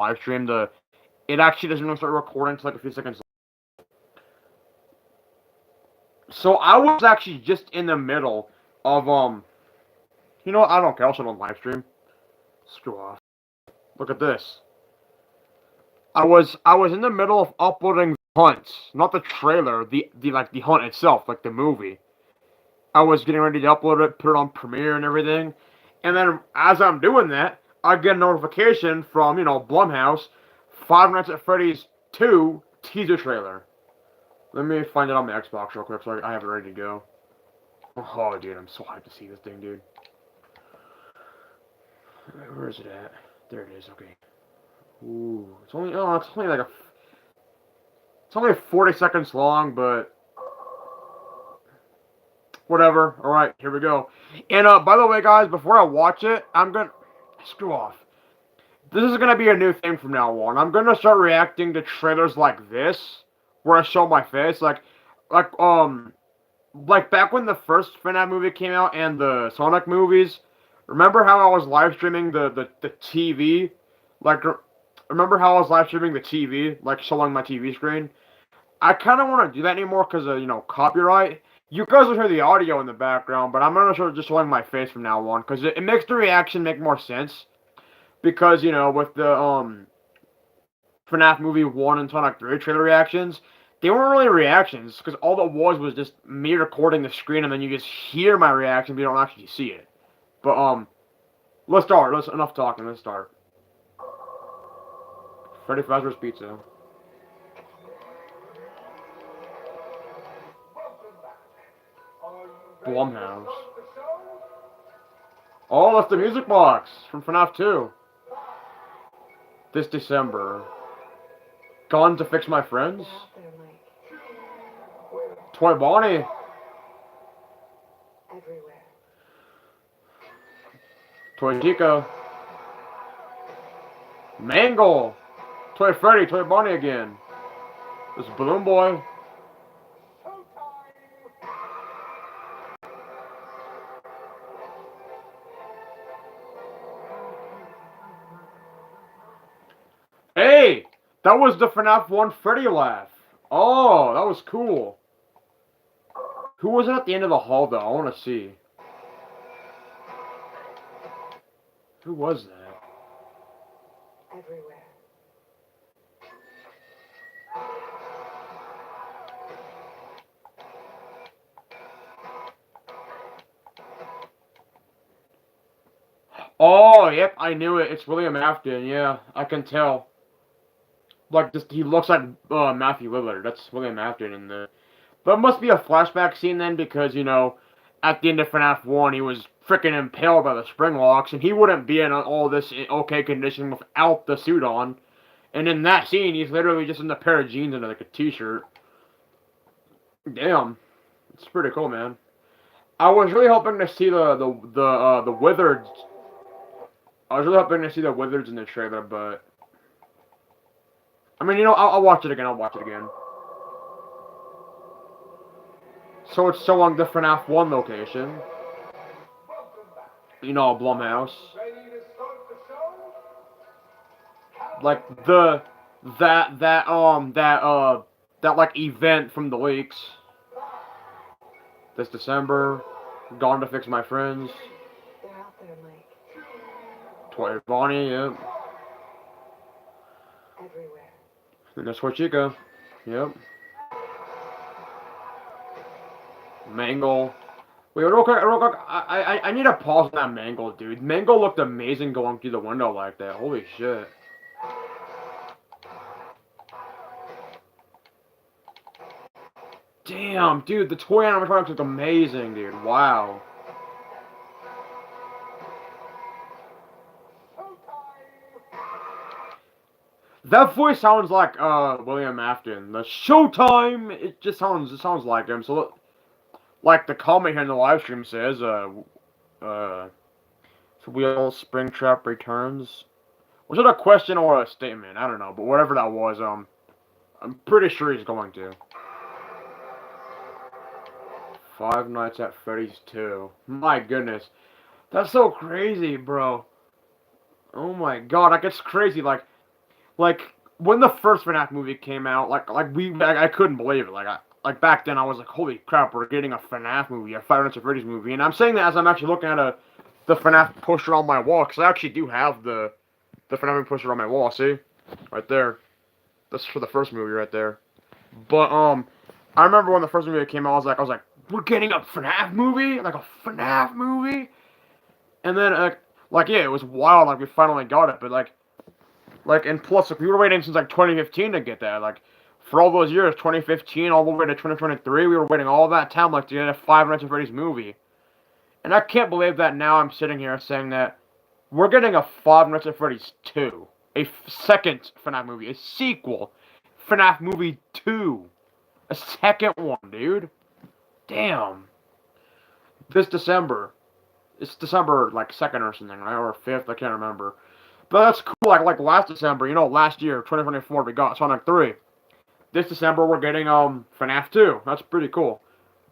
live stream, it actually doesn't even start recording until like a few seconds. So I was actually just in the middle of you know what? I don't care. I'll shut on live stream. Screw off. Look at this. I was in the middle of uploading the hunt, not the trailer, the hunt itself, like the movie. I was getting ready to upload it, put it on Premiere and everything, and then as I'm doing that, I get a notification from Blumhouse, Five Nights at Freddy's 2 teaser trailer. Let me find it on my Xbox real quick so I have it ready to go. Oh, dude, I'm so hyped to see this thing, dude. Where is it at? There it is. Okay. Ooh, it's only 40 seconds long, but whatever. All right, here we go. And by the way, guys, before I watch it, I'm gonna screw off. This is gonna be a new thing from now on. I'm gonna start reacting to trailers like this, where I show my face, like like back when the first FNAF movie came out and the Sonic movies. Remember how I was live streaming the TV? Like, remember how I was live streaming the TV, like showing my TV screen? I kind of want to do that anymore because of, copyright. You guys will hear the audio in the background, but I'm going to start just showing my face from now on because it makes the reaction make more sense. Because, with the FNAF movie 1 and Sonic 3 trailer reactions, they weren't really reactions because all it was just me recording the screen and then you just hear my reaction but you don't actually see it. But, let's start. Enough talking. Let's start. Freddy Fazbear's Pizza. Blumhouse. Oh, that's the music box from FNAF 2. This December. Gone to Fix My Friends. Toy Bonnie. Everywhere. Toy Chica. Mangle. Toy Freddy. Toy Bonnie again. This Balloon Boy. Hey! That was the FNAF 1 Freddy laugh. Oh, that was cool. Who was it at the end of the hall, though? I want to see. Who was that? Everywhere. Oh, yep, I knew it. It's William Afton. Yeah, I can tell. Like, just he looks like Matthew Lillard. That's William Afton in the. But it must be a flashback scene then, because at the end of FNAF 1, he was freaking impaled by the spring locks, and he wouldn't be in all this okay condition without the suit on. And in that scene, he's literally just in a pair of jeans and like a t-shirt. Damn, it's pretty cool, man. I was really hoping to see the Wizards. I was really hoping to see the Wizards in the trailer, but I mean, I'll watch it again. I'll watch it again. So it's showing the FNAF 1 location. Blumhouse. Like that like event from the leaks. This December. Gone to Fix My Friends. They're out there, Mike. Toy Bonnie, yep. Everywhere. And that's where Chica. Yep. Mangle. Wait, real quick. I need to pause on that Mangle, dude. Mangle looked amazing going through the window like that. Holy shit. Damn, dude, the toy animatronics look amazing, dude. Wow. That voice sounds like William Afton. The Showtime. It sounds like him. So like the comment here in the live stream says, so Will Springtrap returns. Was it a question or a statement? I don't know, but whatever that was, I'm pretty sure he's going to. Five Nights at Freddy's 2. My goodness. That's so crazy, bro. Oh my god, like it's crazy. Like, Like when the first FNAF movie came out, I couldn't believe it. Like back then, I was like, holy crap, we're getting a FNAF movie, a Five Nights at Freddy's movie, and I'm saying that as I'm actually looking at the FNAF poster on my wall, because I actually do have the FNAF poster on my wall. See, right there. That's for the first movie right there. But I remember when the first movie came out, I was like, we're getting a FNAF movie, like a FNAF movie, and then yeah, it was wild. Like we finally got it, but and plus, like, we were waiting since like 2015 to get that. Like for all those years, 2015 all the way to 2023, we were waiting all that time like to get a Five Nights at Freddy's movie. And I can't believe that now I'm sitting here saying that we're getting a Five Nights at Freddy's 2, second FNAF movie, a sequel, FNAF movie 2, a second one, dude. Damn. This December. It's December like 2nd or something, right? Or 5th, I can't remember. But that's cool. Like last December, last year, 2024, we got Sonic 3. This December, we're getting FNAF 2. That's pretty cool.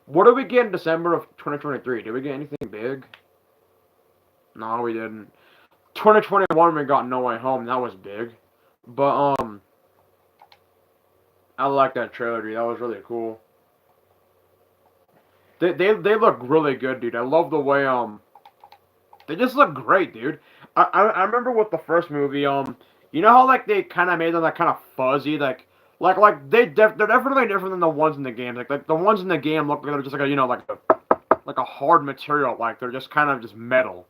What did we get in December of 2023? Did we get anything big? No, we didn't. 2021, we got No Way Home. That was big. But I like that trailer, dude. That was really cool. They look really good, dude. I love the way they just look great, dude. I remember with the first movie, you know how like they kind of made them like kind of fuzzy, they're definitely different than the ones in the game. Like the ones in the game look like they're just like like a hard material, like they're just kind of just metal.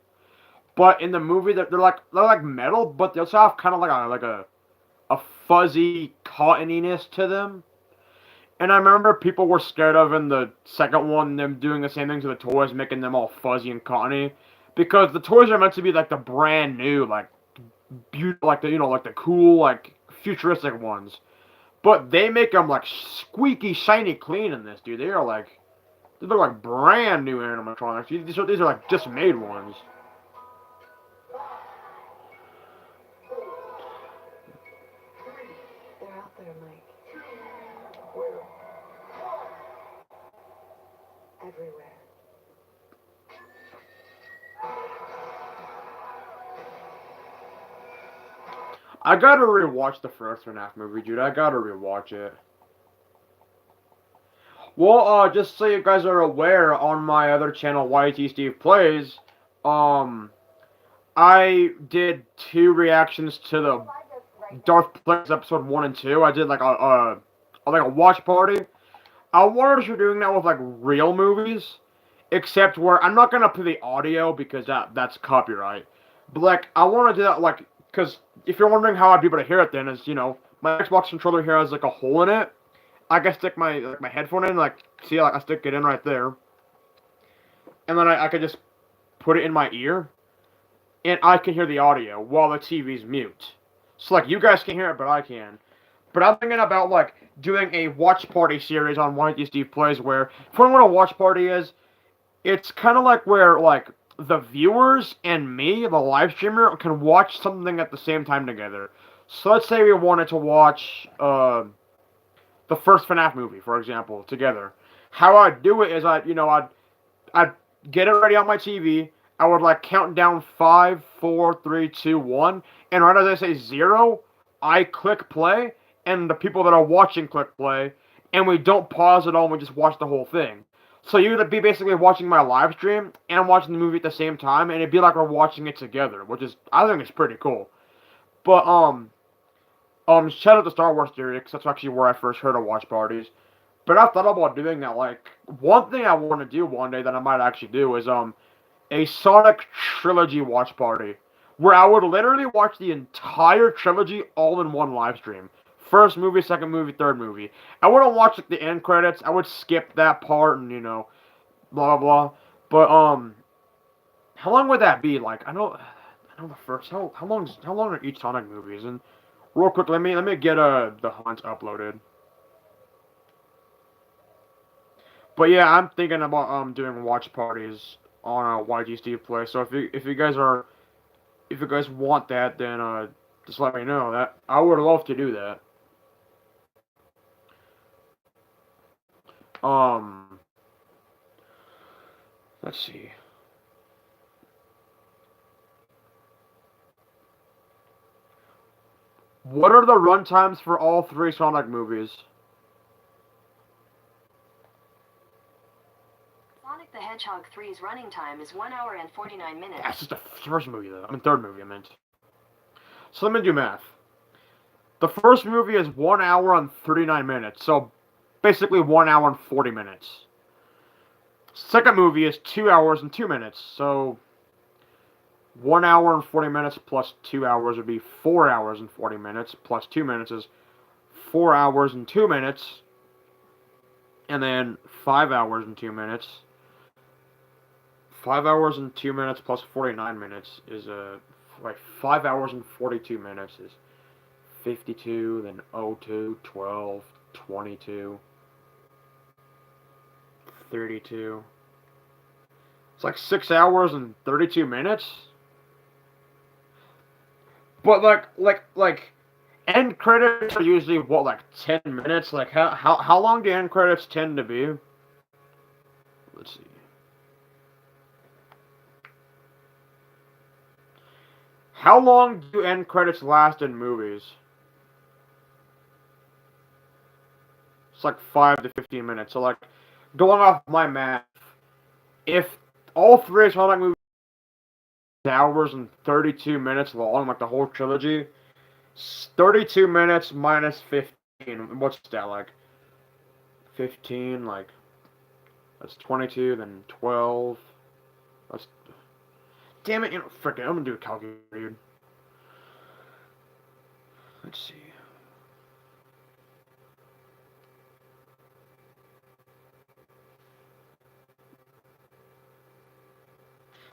But in the movie, they're like metal, but they also have kind of like a fuzzy cottoniness to them. And I remember people were scared of in the second one them doing the same thing to the toys, making them all fuzzy and cottony, because the toys are meant to be like the brand new, like beautiful, like like the cool, like futuristic ones. But they make them like squeaky, shiny, clean in this, dude. They look like brand new animatronics. These are like just made ones. They're out there, Mike. Where? Everywhere. I gotta rewatch the first FNAF movie, dude. I gotta rewatch it. Well, just so you guys are aware, on my other channel, YT Steve Plays, um, I did 2 reactions to the Darth Plagueis episode 1 and 2. I did like a watch party. I wanted to start doing that with like real movies, except where I'm not gonna play the audio because that's copyright. But like I want to do that because if you're wondering how I'd be able to hear it, then is my Xbox controller here has like a hole in it. I can stick my headphone in, see, I stick it in right there, and then I could just put it in my ear, and I can hear the audio while the TV's mute. So like you guys can hear it, but I can. But I'm thinking about like doing a watch party series on One Steve Plays, where if you know what a watch party is, it's kind of like where like the viewers and me, the live streamer, can watch something at the same time together. So let's say we wanted to watch the first FNAF movie, for example, together. How I'd do it is I'd get it ready on my TV. I would like count down 5, 4, 3, 2, 1, and right as I say 0, I click play, and the people that are watching click play, and we don't pause at all. We just watch the whole thing. So you would be basically watching my live stream and watching the movie at the same time, and it'd be like we're watching it together, which is I think it's pretty cool. But shout out to Star Wars Theory, because that's actually where I first heard of watch parties. But I thought about doing that. Like one thing I want to do one day that I might actually do is a Sonic trilogy watch party, where I would literally watch the entire trilogy all in one live stream. First movie, second movie, third movie. I wouldn't watch like the end credits. I would skip that part and blah blah blah. But how long would that be? Like I know the first. How long are each Sonic movies? And real quick, let me get the hunts uploaded. But yeah, I'm thinking about doing watch parties on YG Steve Play. So if you guys want that, then just let me know. That I would love to do that. Um, let's see. What are the runtimes for all three Sonic movies? Sonic the Hedgehog 3's running time is 1 hour and 49 minutes. That's just the first movie, though. I mean, third movie, I meant. So let me do math. The first movie is 1 hour and 39 minutes, so basically 1 hour and 40 minutes. Second movie is 2 hours and 2 minutes, so 1 hour and 40 minutes plus 2 hours would be 4 hours and 40 minutes, plus 2 minutes is 4 hours and 2 minutes, and then 5 hours and 2 minutes. 5 hours and 2 minutes plus 49 minutes is like 5 hours and 42 minutes is 52, then 02, 12, 22, 32. It's like 6 hours and 32 minutes. But like end credits are usually what, like 10 minutes? Like how long do end credits tend to be? Let's see. How long do end credits last in movies? It's like 5 to 15 minutes. So like going off my math, if all three Sonic movies are hours and 32 minutes long, like the whole trilogy, 32 minutes minus 15. What's that, like 15? Like that's 22. Then 12. That's damn it. Frickin', I'm gonna do a calculator, dude. Let's see.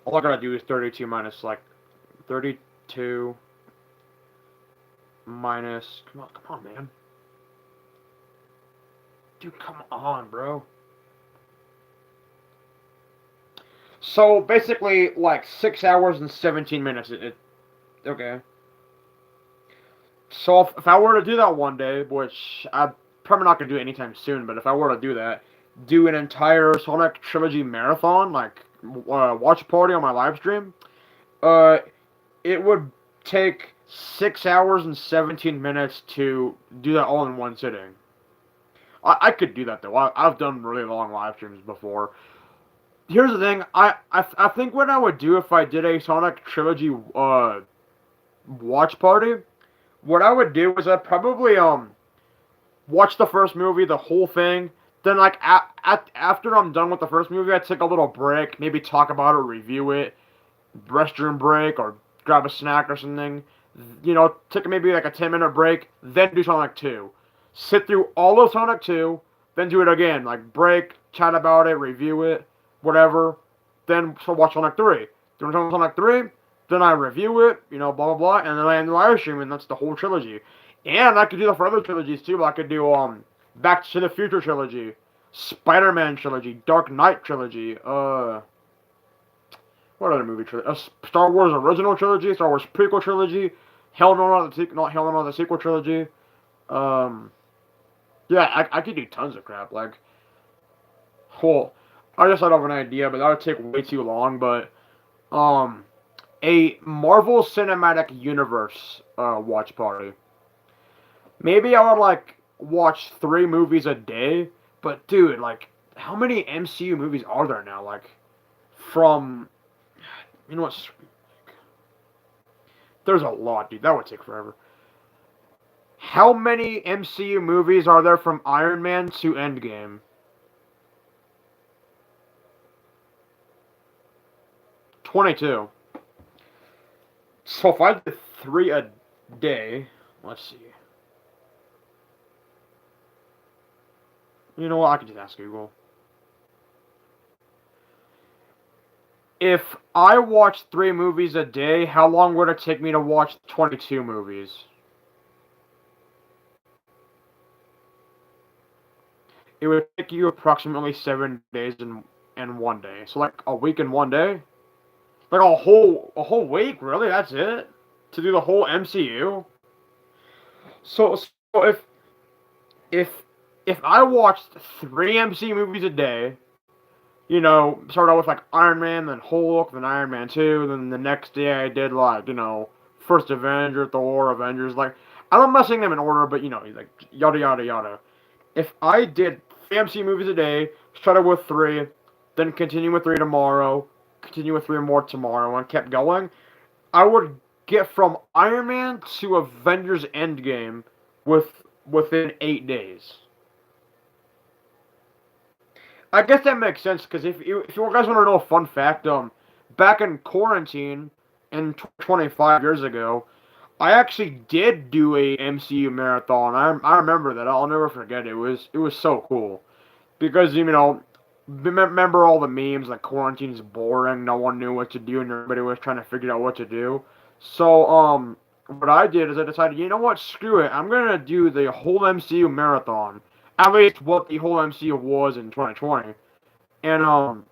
All I gotta do is 32 minus, like, 32 minus, come on, man. Dude, come on, bro. So, basically, like, 6 hours and 17 minutes, okay. So, if I were to do that one day, which I'm probably not gonna do it anytime soon, but if I were to do that, do an entire Sonic Trilogy marathon, like, watch party on my live stream, it would take 6 hours and 17 minutes to do that all in one sitting. I could do that though. I've done really long live streams before. Here's the thing. I think what I would do if I did a Sonic Trilogy watch party, what I would do is I'd probably watch the first movie, the whole thing. Then, like, after I'm done with the first movie, I'd take a little break, maybe talk about it, review it, restroom break, or grab a snack or something. You know, take maybe like a 10-minute break, then do Sonic 2. Sit through all of Sonic 2, then do it again. Like, break, chat about it, review it, whatever. Then so watch Sonic 3. Then Sonic 3, then I review it, you know, blah, blah, blah, and then I end the live stream, and that's the whole trilogy. And I could do that for other trilogies, too. I could do, Back to the Future trilogy, Spider-Man trilogy, Dark Knight trilogy, what other movie trilogy? Star Wars original trilogy, Star Wars prequel trilogy, Hell No, not Hell No, the sequel trilogy. Yeah, I could do tons of crap. Like, well, I just thought of an idea, but that would take way too long. But a Marvel Cinematic Universe watch party. Maybe I would like watch 3 movies a day, but dude, like, how many MCU movies are there now? Like, from, you know what? There's a lot, dude. That would take forever. How many MCU movies are there from Iron Man to Endgame? 22. So if I did 3 a day, let's see. You know what? I could just ask Google. If I watched 3 movies a day, how long would it take me to watch 22 movies? It would take you approximately 7 days in 1 day. So like a week in 1 day? Like a whole week? Really? That's it? To do the whole MCU? So if I watched 3 MCU movies a day, you know, started out with like Iron Man, then Hulk, then Iron Man 2, then the next day I did like, you know, First Avenger, Thor, Avengers, like, I'm not saying them in order, but like yada yada yada. If I did 3 MCU movies a day, started with 3, then continue with 3 tomorrow, continue with 3 more tomorrow, and kept going, I would get from Iron Man to Avengers Endgame within 8 days. I guess that makes sense because if you guys want to know a fun fact, back in quarantine, 25 years ago, I actually did do a MCU marathon. I remember that. I'll never forget it. It was so cool because remember all the memes like quarantine's boring, no one knew what to do, and everybody was trying to figure out what to do. So what I did is I decided, you know what, screw it, I'm gonna do the whole MCU marathon, at least what the whole MCU was in 2020, and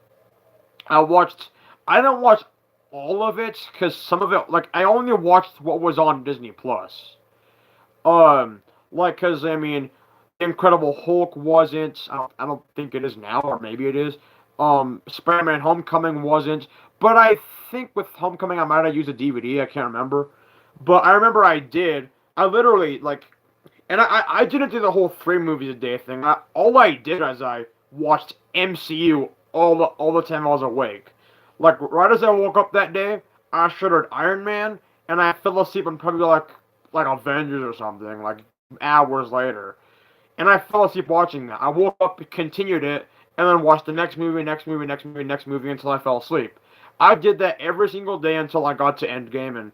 I watched. I didn't watch all of it because some of it, like, I only watched what was on Disney Plus. Like, cause I mean, Incredible Hulk wasn't. I don't think it is now, or maybe it is. Spider-Man: Homecoming wasn't, but I think with Homecoming I might have used a DVD. I can't remember, but I remember I did. I literally like, and I didn't do the whole 3 movies a day thing. All I did is I watched MCU all the time I was awake. Like right as I woke up that day, I started Iron Man, and I fell asleep and probably like Avengers or something, like hours later. And I fell asleep watching that. I woke up, continued it, and then watched the next movie, next movie, next movie, next movie until I fell asleep. I did that every single day until I got to Endgame, and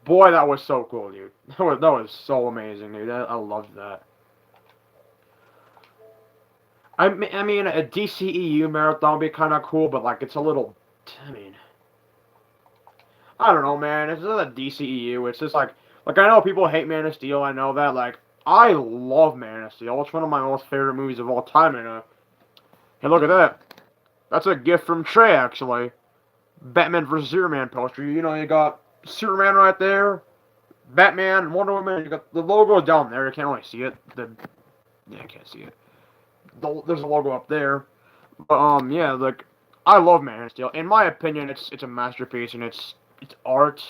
boy, that was so cool, dude. That was so amazing, dude. I loved that. I mean, a DCEU marathon would be kind of cool, but like it's a little. I mean, I don't know, man. It's not a DCEU. It's just like I know people hate Man of Steel. I know that. Like I love Man of Steel. It's one of my most favorite movies of all time. And hey, look at that. That's a gift from Trey, actually. Batman vs Superman poster. You got Superman right there, Batman, Wonder Woman. You got the logo down there. You can't really see it. Yeah, I can't see it. There's a logo up there. But yeah, like I love Man of Steel. In my opinion, it's a masterpiece and it's art.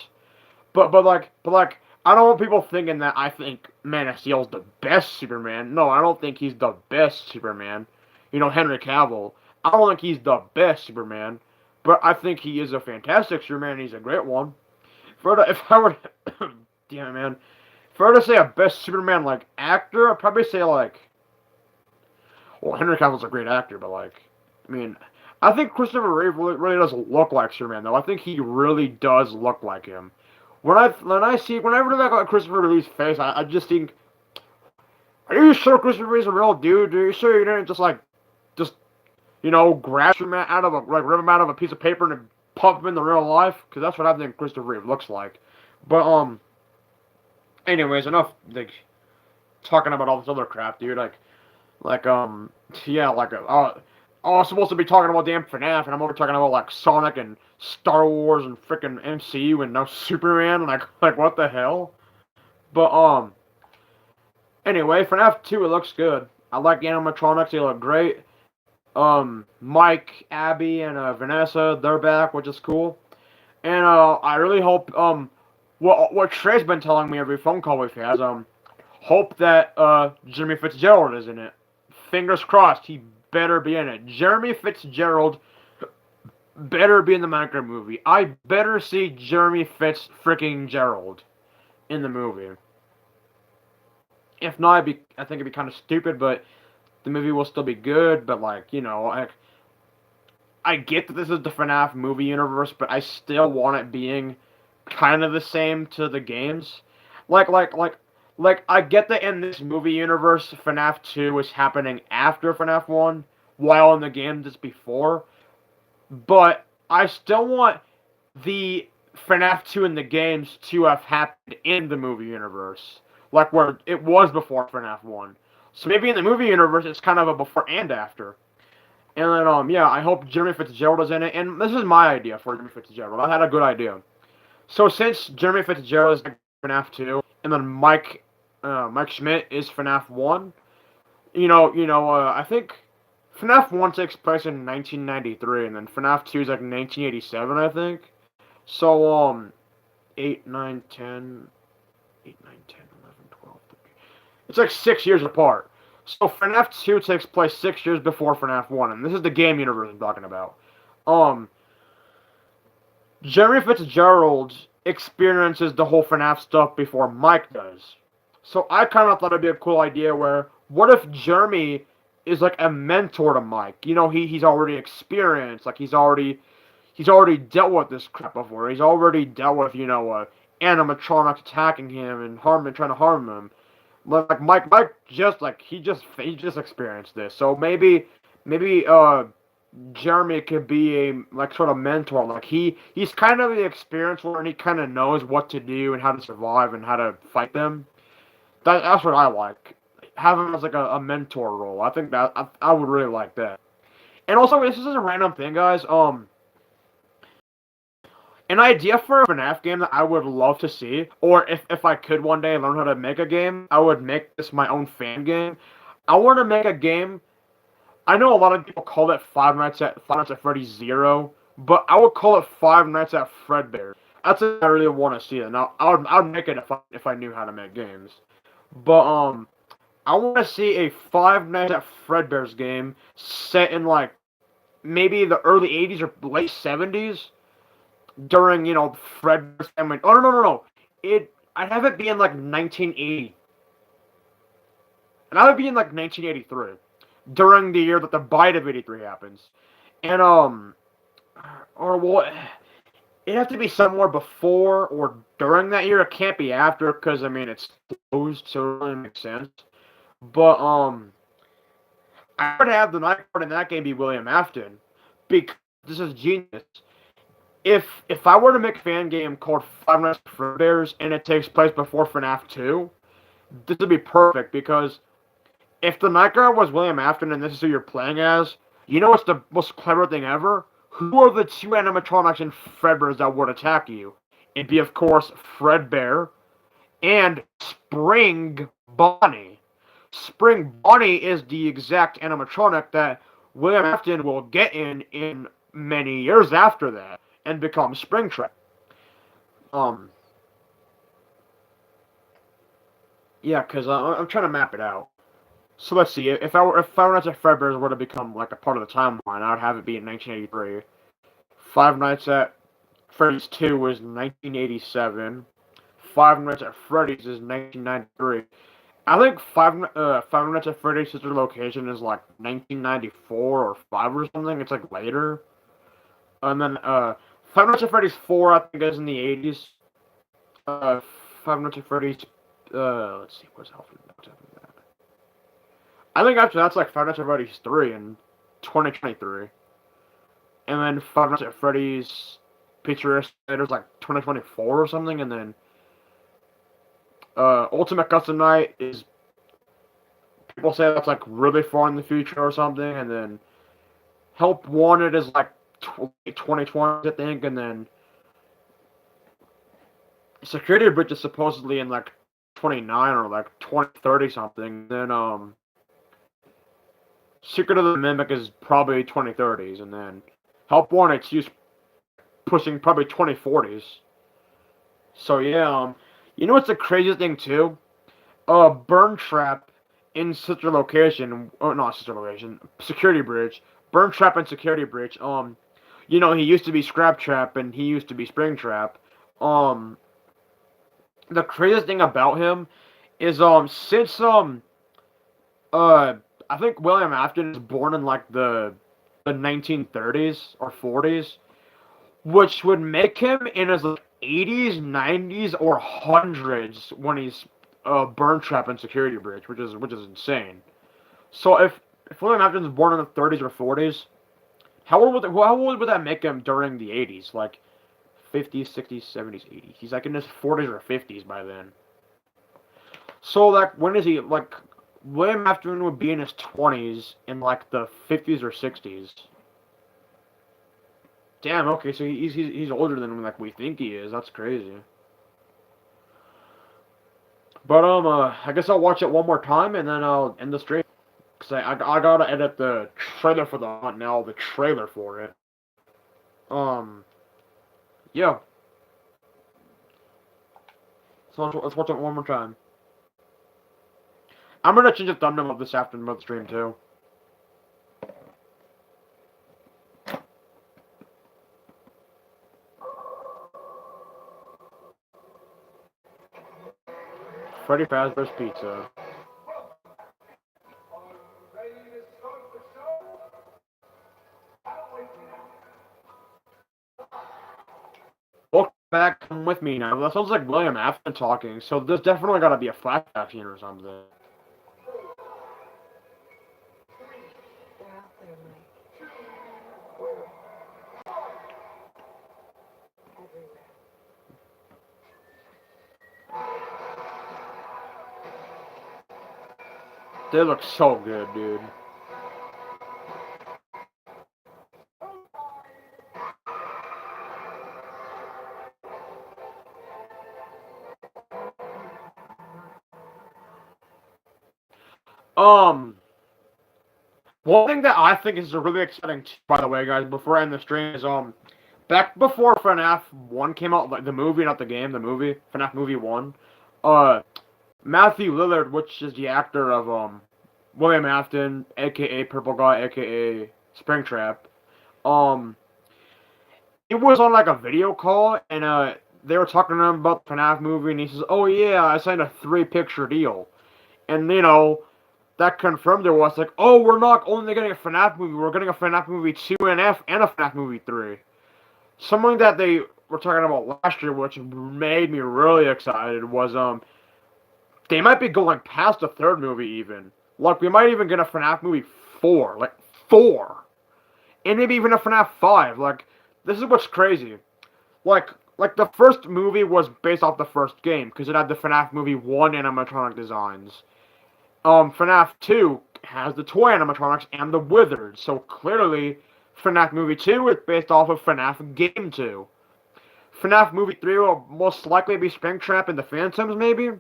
But I don't want people thinking that I think Man of Steel is the best Superman. No, I don't think he's the best Superman. Henry Cavill. I don't think he's the best Superman, but I think he is a fantastic Superman. He's a great one. If I were, damn it, man. If I were to say a best Superman like actor, I'd probably say like, well, Henry Cavill's a great actor, but like, I mean, I think Christopher Reeve really doesn't look like Superman though. I think he really does look like him. Whenever I look at Christopher Reeve's face, I just think, are you sure Christopher Reeve's a real dude? Are you sure you didn't just grab Superman out of rip him out of a piece of paper and pump him in the real life? Because that's what I think Christopher Reeve looks like. But anyways, enough like talking about all this other crap, dude. Yeah, I was supposed to be talking about damn FNAF, and I'm over talking about like Sonic and Star Wars and freaking MCU and now Superman. Like what the hell? But anyway, FNAF 2, it looks good. I like the animatronics; they look great. Mike, Abby, and Vanessa, they're back, which is cool. And I really hope what Trey's been telling me every phone call we've had, hope that Jimmy Fitzgerald is in it. Fingers crossed, he better be in it. Jeremy Fitzgerald better be in the Minecraft movie. I better see Jeremy Fitz freaking Gerald in the movie. If not, I think it'd be kind of stupid, but the movie will still be good. But I get that this is the FNAF movie universe, but I still want it being kind of the same to the games. I get that in this movie universe, FNAF 2 is happening after FNAF 1, while in the games it's before. But I still want the FNAF 2 in the games to have happened in the movie universe. Like where it was before FNAF 1. So maybe in the movie universe it's kind of a before and after. And then, yeah, I hope Jeremy Fitzgerald is in it. And this is my idea for Jeremy Fitzgerald. I had a good idea. So since Jeremy Fitzgerald is FNAF 2, and then Mike Schmidt is FNAF 1, I think FNAF 1 takes place in 1993, and then FNAF 2 is like 1987, I think. So, 8, 9, 10, 8, 9, 10, 11, 12, It's like 6 years apart. So FNAF 2 takes place 6 years before FNAF 1, and this is the game universe I'm talking about. Um, Jeremy Fitzgerald experiences the whole FNAF stuff before Mike does. So I kind of thought it'd be a cool idea where, what if Jeremy is like a mentor to Mike? You know, he's already experienced, like he's already dealt with this crap before. He's already dealt with, animatronics attacking him and trying to harm him. Like Mike he just experienced this. So maybe Jeremy could be a like sort of mentor. Like he's kind of the experienced one, and he kind of knows what to do and how to survive and how to fight them. That's what I like. Have him as like a mentor role. I think that I would really like that. And also, this is a random thing, guys. An idea for a FNAF game that I would love to see, or if I could one day learn how to make a game, I would make this my own fan game. I want to make a game. I know a lot of people call it Five Nights at Freddy's Zero, but I would call it Five Nights at Fredbear. That's what I really want to see. It. Now I would make it if I knew how to make games. But I want to see a Five Nights at Fredbear's game set in like maybe the early '80s or late '70s during Fredbear's family. Oh no. I'd have it be in like 1980, and I would be in like 1983 during the year that the bite of '83 happens, and or well, it'd have to be somewhere before or during that year. It can't be after because I mean it's closed, so it really makes sense. But I would have the night guard in that game be William Afton because this is genius. If I were to make a fan game called Five Nights at Fredbear's and it takes place before FNAF 2, this would be perfect because if the night guard was William Afton and this is who you're playing as, you know what's the most clever thing ever? Who are the two animatronics in Fredbear's that would attack you? It'd be, of course, Fredbear and Spring Bonnie. Spring Bonnie is the exact animatronic that William Afton will get in many years after that and become Springtrap. Yeah, because I'm trying to map it out. So let's see. If Five Nights at Fredbear's were to become like a part of the timeline, I would have it be in 1983. Five Nights at Freddy's 2 was 1987. Five Nights at Freddy's is 1993. I think Five Nights at Freddy's sister location is like 1994 or 5 or something. It's like later. And then Five Nights at Freddy's 4 I think is in the 80s. Five Nights at Freddy's let's see what's after that. I think after that's like Five Nights at Freddy's 3 in 2023. And then Five Nights at Freddy's Pizzeria Simulator's like 2024 or something, and then Ultimate Custom Night is, people say that's like really far in the future or something, and then Help Wanted is like 2020 I think, and then Security Breach is supposedly in like 29 or like 2030 something. Then Secret of the Mimic is probably 2030s, and then Help Wanted's used pushing probably 2040s. So yeah, you know what's the craziest thing too? Burn Trap in Sister Location, oh not Sister Location, Security Breach. Burn Trap and Security Breach. He used to be Scrap Trap and he used to be Spring Trap. The craziest thing about him is since I think William Afton was born in like the 1930s or 40s, which would make him in his like 80s, 90s, or 100s when he's Burn Trap and Security Breach, which is insane. So if William Afton was born in the 30s or 40s, how old would that make him during the 80s? Like 50s, 60s, 70s, 80s. He's like in his 40s or 50s by then. So like when is he like? William Afton would be in his 20s in like the 50s or 60s. Damn. Okay, so he's older than like we think he is. That's crazy. But I guess I'll watch it one more time and then I'll end the stream. Cause I gotta edit the trailer for the hunt now. The trailer for it. Yeah. So let's watch it one more time. I'm gonna change the thumbnail of this after the stream too. Freddy Fazbear's Pizza. Welcome back, come with me now. That sounds like William Afton talking, so there's definitely gotta be a flashback scene or something. They're out there, Mike. Where? Everywhere. They look so good, dude. One thing that I think is really exciting, too, by the way, guys, before I end the stream, is, back before FNAF 1 came out, like, the movie, not the game, the movie, FNAF Movie 1, Matthew Lillard, which is the actor of, William Afton, aka Purple Guy, aka Springtrap, it was on, like, a video call, and, they were talking to him about the FNAF movie, and he says, oh, yeah, I signed a 3-picture deal. And, you know, that confirmed it was like, oh, we're not only getting a FNAF movie, we're getting a FNAF movie 2 and F and a FNAF movie 3. Something that they were talking about last year, which made me really excited, was they might be going past a third movie even. Like, we might even get a FNAF movie 4, like 4, and maybe even a FNAF 5. Like, this is what's crazy. Like the first movie was based off the first game because it had the FNAF movie 1 animatronic designs. FNAF 2 has the toy animatronics and the Wizards, so clearly FNAF Movie 2 is based off of FNAF Game 2. FNAF Movie 3 will most likely be Springtrap and the Phantoms, maybe,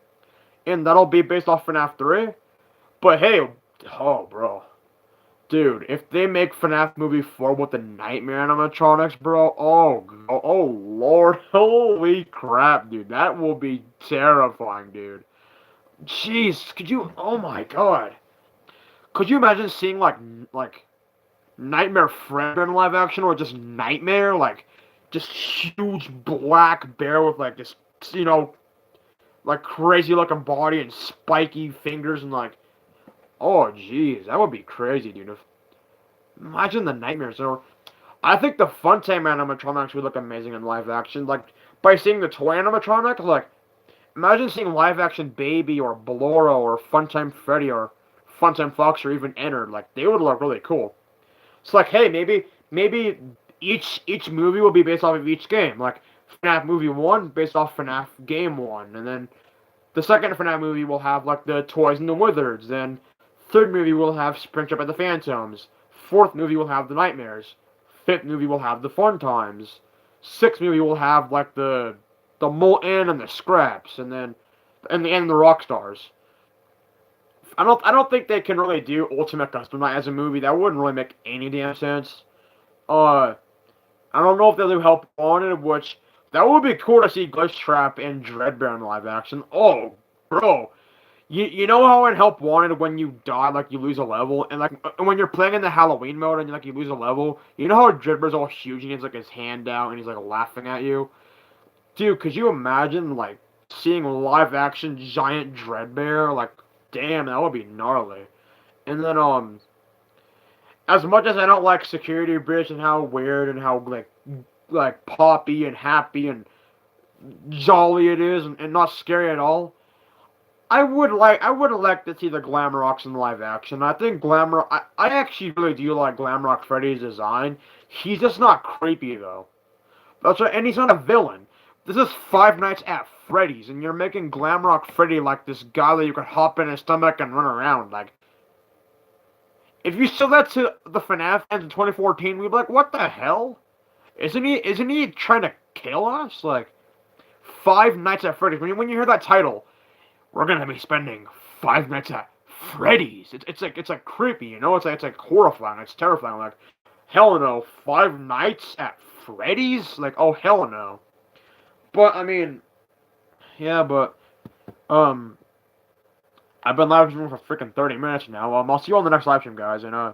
and that'll be based off FNAF 3. But hey, oh, bro. Dude, if they make FNAF Movie 4 with the Nightmare animatronics, bro, oh, lord, holy crap, dude, that will be terrifying, dude. Jeez, could you? Oh my god, could you imagine seeing like Nightmare Fredbear in live action, or just Nightmare, like just huge black bear with like this, you know, like crazy looking body and spiky fingers and like, oh jeez, that would be crazy, dude. Imagine the nightmares. So, I think the Funtime animatronics would look amazing in live action. Like by seeing the toy animatronic, like. Imagine seeing live-action Baby or Ballora or Funtime Freddy or Funtime Fox or even Ennard. Like, they would look really cool. It's like, hey, maybe each movie will be based off of each game. Like, FNAF Movie 1 based off FNAF Game 1. And then the second FNAF movie will have, like, the Toys and the Wizards. Then third movie will have Springtrap and the Phantoms. Fourth movie will have the Nightmares. Fifth movie will have the Fun Times. Sixth movie will have, like, the Molten and the Scraps, and then in the end the Rock Stars. I don't think they can really do Ultimate Custom Night as a movie. That wouldn't really make any damn sense. I don't know if they'll do Help Wanted, which that would be cool to see Glitch Trap and Dreadbear in live action. Oh, bro. You know how in Help Wanted when you die, like you lose a level, and like when you're playing in the Halloween mode and like you lose a level, you know how Dreadbear's all huge and he has like his hand out and he's like laughing at you? Dude, could you imagine, like, seeing live-action giant Dreadbear? Like, damn, that would be gnarly. And then, as much as I don't like Security Breach and how weird and how, like poppy and happy and jolly it is and not scary at all, I would like to see the Glamrock's in live action. I think I actually really do like Glamrock Freddy's design. He's just not creepy, though. That's right, and he's not a villain. This is Five Nights at Freddy's, and you're making Glamrock Freddy like this guy that you can hop in his stomach and run around. Like, if you show that to the FNAF fans in 2014, we'd be like, what the hell? Isn't he trying to kill us? Like, Five Nights at Freddy's. When you hear that title, we're gonna be spending 5 nights at Freddy's. It's like creepy, you know? It's like horrifying. It's terrifying. Like, hell no, 5 nights at Freddy's? Like, oh hell no. But, I mean, yeah, but, I've been live streaming for freaking 30 minutes now. I'll see you on the next live stream, guys. And I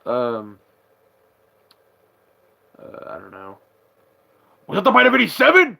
don't know. Was that the bite of 87?